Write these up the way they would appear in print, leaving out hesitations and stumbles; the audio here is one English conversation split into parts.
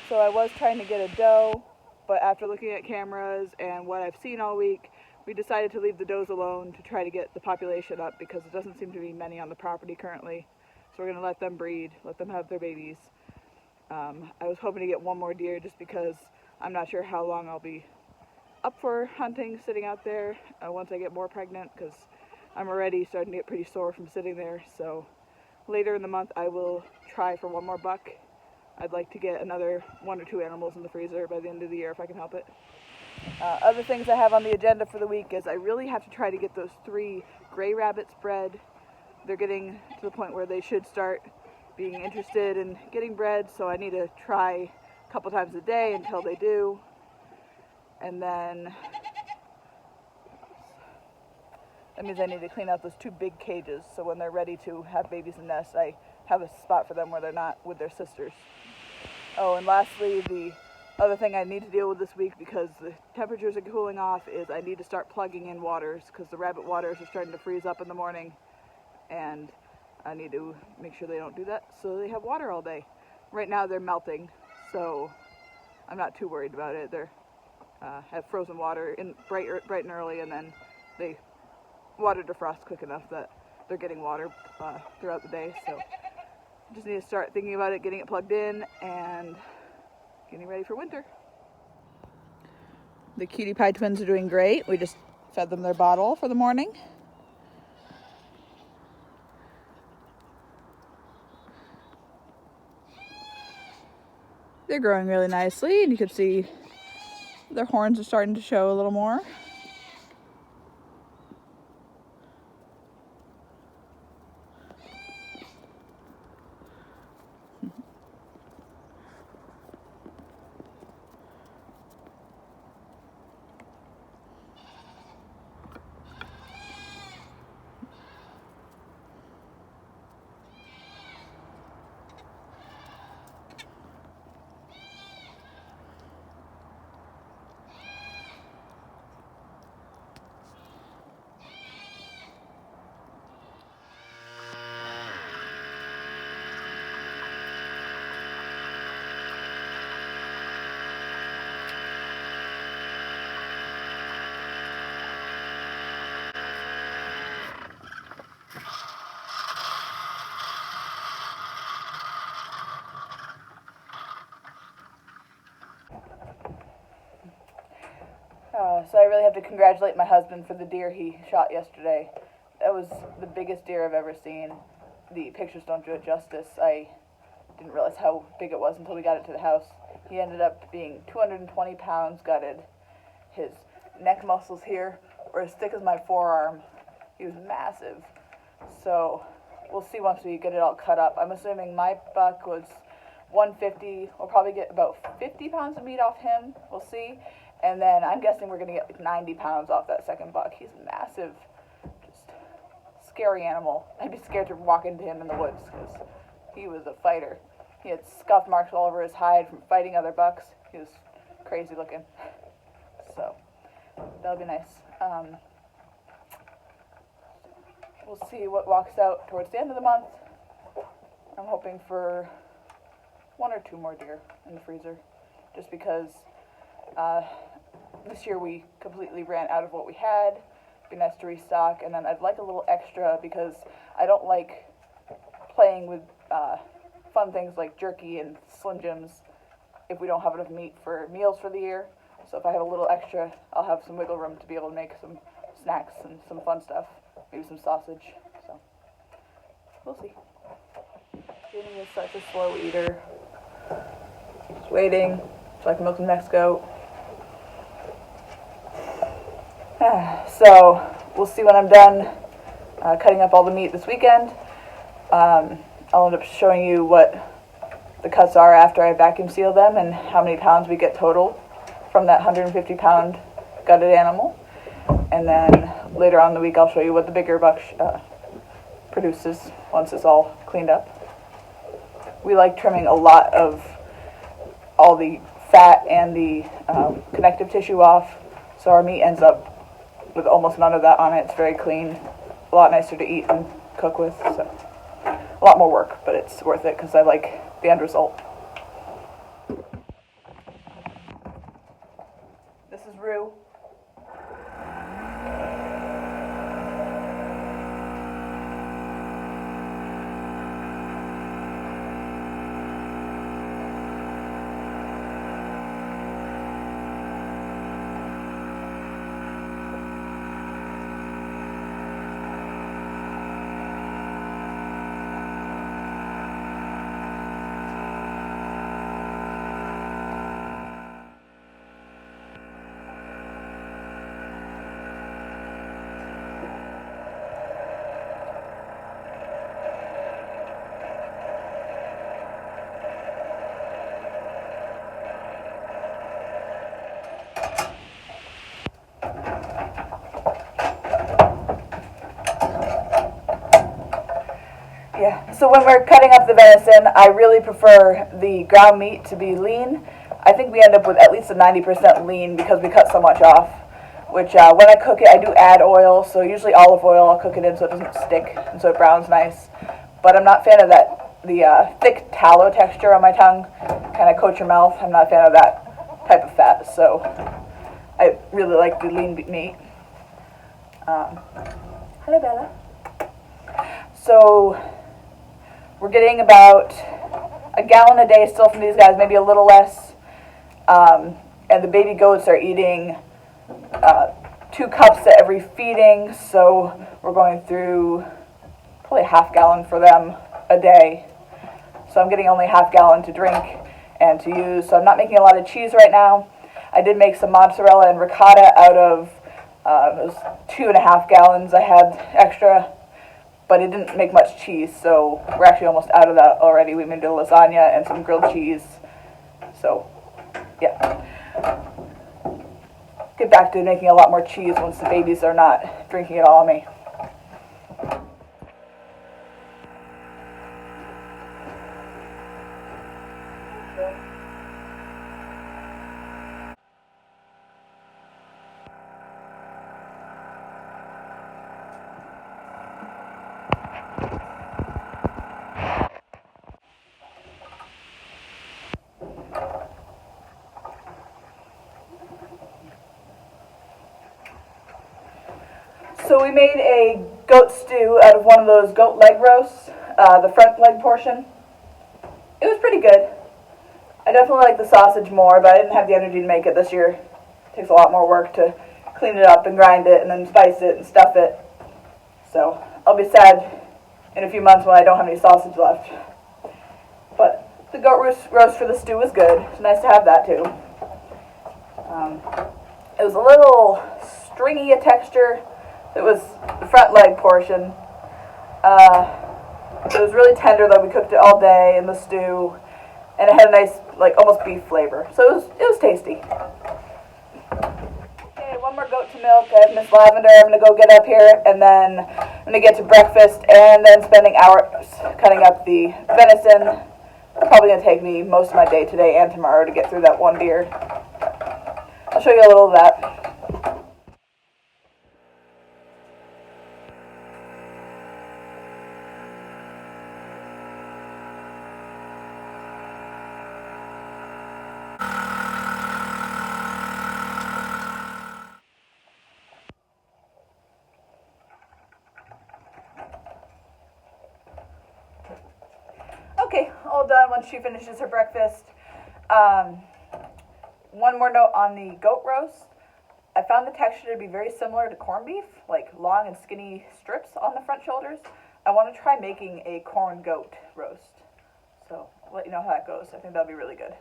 So I was trying to get a doe, but after looking at cameras and what I've seen all week, we decided to leave the does alone to try to get the population up because there doesn't seem to be many on the property currently. So we're going to let them breed, let them have their babies. I was hoping to get one more deer just because I'm not sure how long I'll be up for hunting sitting out there once I get more pregnant, because I'm already starting to get pretty sore from sitting there. So later in the month I will try for one more buck. I'd like to get another 1 or 2 animals in the freezer by the end of the year if I can help it. Other things I have on the agenda for the week is I really have to try to get those 3 gray rabbits bred. They're getting to the point where they should start being interested in getting bred, so I need to try a couple times a day until they do. And then that means I need to clean out those 2 big cages, so when they're ready to have babies and nests, I have a spot for them where they're not with their sisters. Oh, and lastly, the other thing I need to deal with this week, because the temperatures are cooling off, is I need to start plugging in waters, because the rabbit waters are starting to freeze up in the morning, and I need to make sure they don't do that so they have water all day. Right now they're melting, so I'm not too worried about it. They're have frozen water in bright and early, and then they water defrost quick enough that they're getting water throughout the day. So just need to start thinking about it, getting it plugged in, and getting ready for winter. The cutie pie twins are doing great. We just fed them their bottle for the morning. They're growing really nicely, and you can see their horns are starting to show a little more. So I really have to congratulate my husband for the deer he shot yesterday. That was the biggest deer I've ever seen. The pictures don't do it justice. I didn't realize how big it was until we got it to the house. He ended up being 220 pounds gutted. His neck muscles here were as thick as my forearm. He was massive. So we'll see once we get it all cut up. I'm assuming my buck was 150. We'll probably get about 50 pounds of meat off him. We'll see. And then I'm guessing we're going to get like 90 pounds off that second buck. He's massive. Just scary animal. I'd be scared to walk into him in the woods because he was a fighter. He had scuff marks all over his hide from fighting other bucks. He was crazy looking. So that'll be nice. We'll see what walks out towards the end of the month. I'm hoping for 1 or 2 more deer in the freezer, just because this year we completely ran out of what we had. It'd be nice to restock, and then I'd like a little extra because I don't like playing with fun things like jerky and Slim Jims if we don't have enough meat for meals for the year. So if I have a little extra, I'll have some wiggle room to be able to make some snacks and some fun stuff, maybe some sausage. So we'll see. Jenny is such a slow eater. Just waiting so I can milk the next goat. So we'll see when I'm done cutting up all the meat this weekend. I'll end up showing you what the cuts are after I vacuum seal them and how many pounds we get total from that 150 pound gutted animal. And then later on in the week I'll show you what the bigger buck produces once it's all cleaned up. We like trimming a lot of all the fat and the connective tissue off, so our meat ends up with almost none of that on it. It's very clean, a lot nicer to eat and cook with. So a lot more work, but it's worth it because I like the end result. This is Rue. Yeah, so when we're cutting up the venison, I really prefer the ground meat to be lean. I think we end up with at least a 90% lean because we cut so much off, which when I cook it, I do add oil, so usually olive oil I'll cook it in so it doesn't stick and so it browns nice. But I'm not a fan of the thick tallow texture on my tongue, kind of coat your mouth. I'm not a fan of that type of fat, so I really like the lean meat. Hello, Bella. So we're getting about a gallon a day still from these guys, maybe a little less. And the baby goats are eating 2 cups at every feeding, so we're going through probably a half gallon for them a day. So I'm getting only half gallon to drink and to use, so I'm not making a lot of cheese right now. I did make some mozzarella and ricotta out of it was 2.5 gallons I had extra, but it didn't make much cheese, so we're actually almost out of that already. We made a lasagna and some grilled cheese, so yeah. Get back to making a lot more cheese once the babies are not drinking it all on me. So we made a goat stew out of one of those goat leg roasts, the front leg portion. It was pretty good. I definitely like the sausage more, but I didn't have the energy to make it this year. It takes a lot more work to clean it up and grind it and then spice it and stuff it. So I'll be sad in a few months when I don't have any sausage left. But the goat roast for the stew was good. It's nice to have that too. It was a little stringy a texture. It was the front leg portion. It was really tender though. We cooked it all day in the stew, and it had a nice, like, almost beef flavor. So it was tasty. Okay, one more goat to milk. I have Miss Lavender. I'm gonna go get up here, and then I'm gonna get to breakfast, and then spending hours cutting up the venison. It's probably gonna take me most of my day today and tomorrow to get through that one deer. I'll show you a little of that. Okay, all done once she finishes her breakfast. One more note on the goat roast. I found the texture to be very similar to corned beef, like long and skinny strips on the front shoulders. I want to try making a corn goat roast. So I'll let you know how that goes. I think that'll be really good.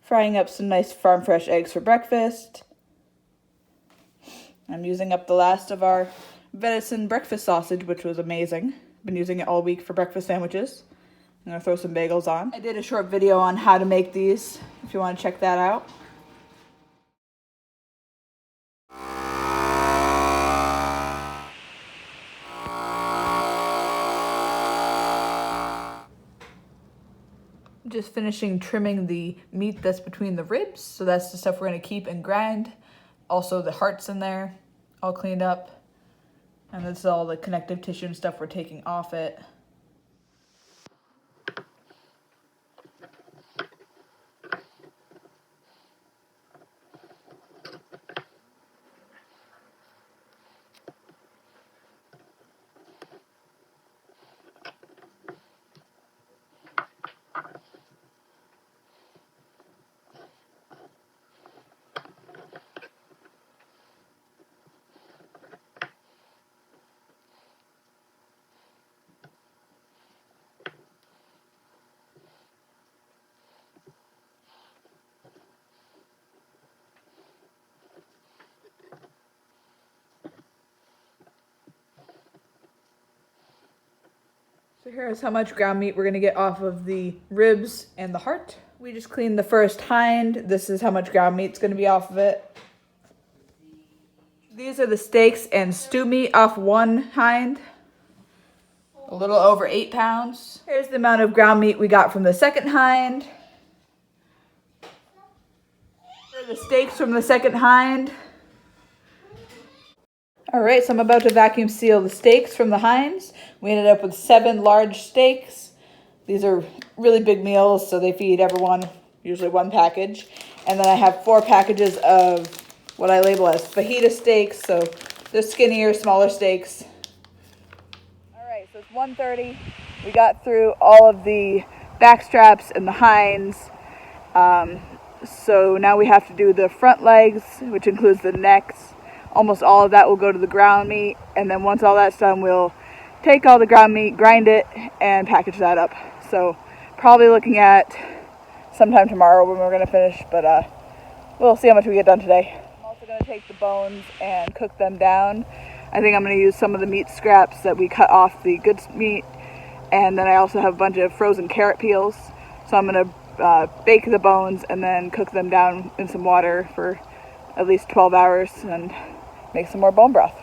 Frying up some nice farm fresh eggs for breakfast. I'm using up the last of our venison breakfast sausage, which was amazing. Been using it all week for breakfast sandwiches. I'm gonna throw some bagels on. I did a short video on how to make these, if you want to check that out. Just finishing trimming the meat that's between the ribs, so that's the stuff we're gonna keep and grind. Also the heart's in there, all cleaned up. And this is all the connective tissue and stuff we're taking off it. So here's how much ground meat we're gonna get off of the ribs and the heart. We just cleaned the first hind. This is how much ground meat's gonna be off of it. These are the steaks and stew meat off one hind. A little over 8 pounds. Here's the amount of ground meat we got from the second hind. Here are the steaks from the second hind. All right, so I'm about to vacuum seal the steaks from the hinds. We ended up with 7 large steaks. These are really big meals, so they feed everyone, usually 1 package. And then I have 4 packages of what I label as fajita steaks, so they're skinnier, smaller steaks. All right, so it's 1:30. We got through all of the back straps and the hinds. So now we have to do the front legs, which includes the necks. Almost all of that will go to the ground meat, and then once all that's done, we'll take all the ground meat, grind it, and package that up. So probably looking at sometime tomorrow when we're going to finish, but we'll see how much we get done today. I'm also going to take the bones and cook them down. I think I'm going to use some of the meat scraps that we cut off the good meat, and then I also have a bunch of frozen carrot peels. So I'm going to bake the bones and then cook them down in some water for at least 12 hours and make some more bone broth.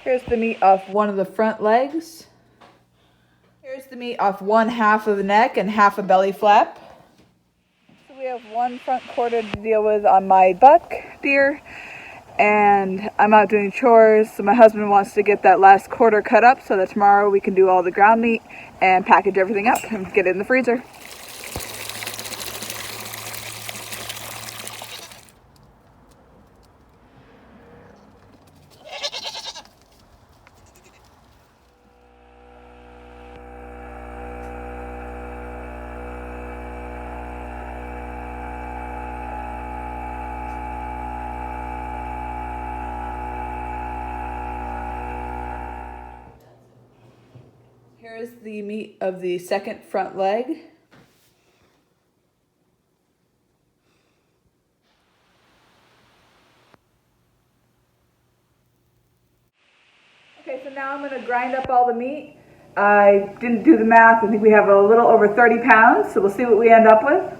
Here's the meat off one of the front legs. Here's the meat off one half of the neck and half a belly flap. So we have 1 front quarter to deal with on my buck deer, and I'm out doing chores, so my husband wants to get that last quarter cut up so that tomorrow we can do all the ground meat and package everything up and get it in the freezer. Here's the meat of the second front leg. Okay, so now I'm going to grind up all the meat. I didn't do the math. I think we have a little over 30 pounds, so we'll see what we end up with.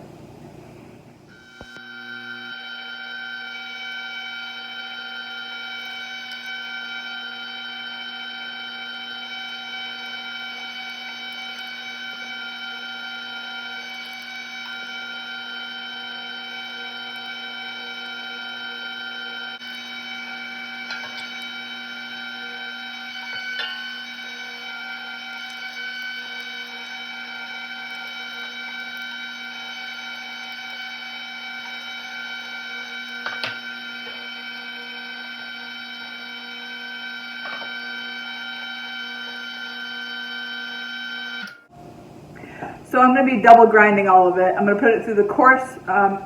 So I'm going to be double grinding all of it. I'm going to put it through the coarse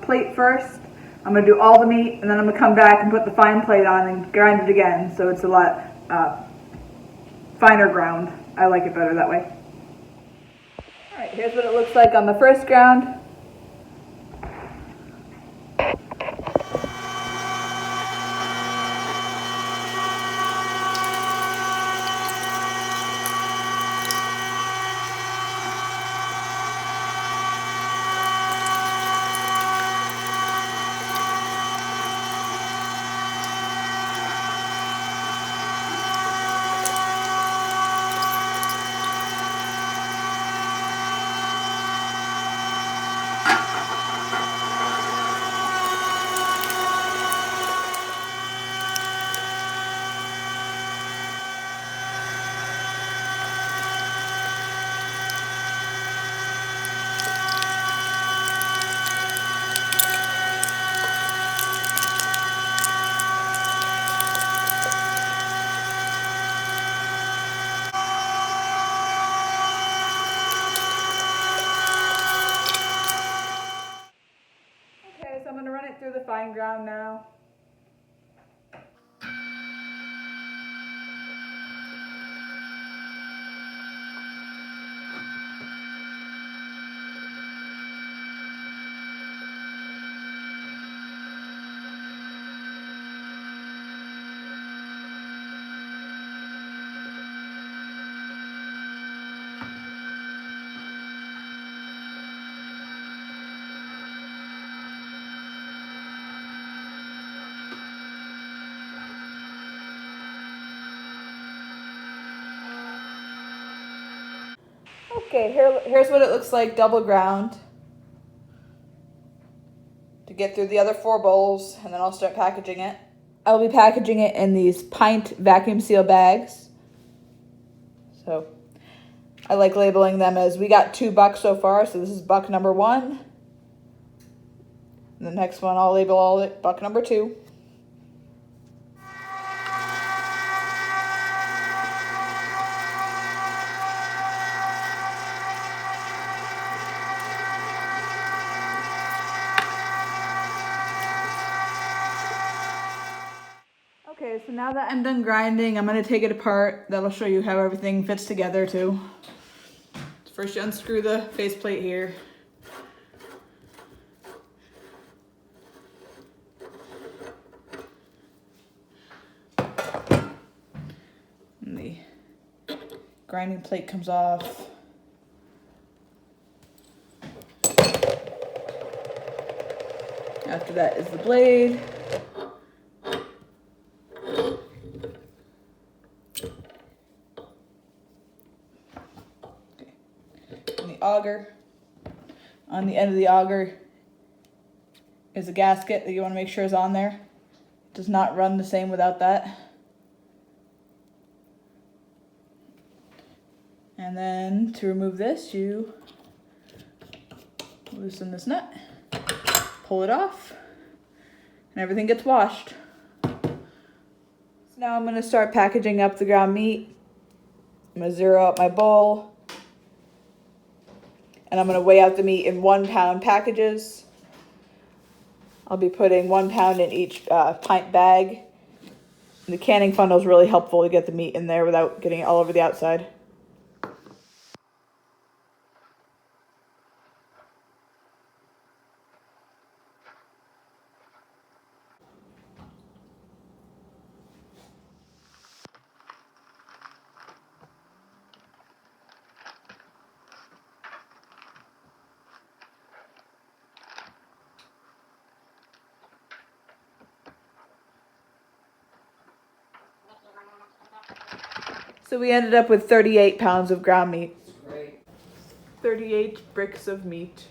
plate first. I'm going to do all the meat, and then I'm going to come back and put the fine plate on and grind it again, so it's a lot finer ground. I like it better that way. All right, here's what it looks like on the first ground. Okay, so I'm going to run it through the fine ground now. Okay, here's what it looks like double ground. To get through the other 4 bowls, and then I'll start packaging it. I'll be packaging it in these pint vacuum seal bags. So I like labeling them as we got 2 bucks so far, so this is buck number 1. And the next one I'll label all it buck number 2. Okay, so now that I'm done grinding, I'm going to take it apart. That'll show you how everything fits together too. First you unscrew the faceplate here. And the grinding plate comes off. After that is the blade. And the auger. On the end of the auger is a gasket that you want to make sure is on there. It does not run the same without that. And then to remove this, you loosen this nut, pull it off, and everything gets washed. So now I'm going to start packaging up the ground meat. I'm going to zero out my bowl. And I'm going to weigh out the meat in 1 pound packages. I'll be putting 1 pound in each pint bag. And the canning funnel is really helpful to get the meat in there without getting it all over the outside. So we ended up with 38 pounds of ground meat. Great. 38 bricks of meat.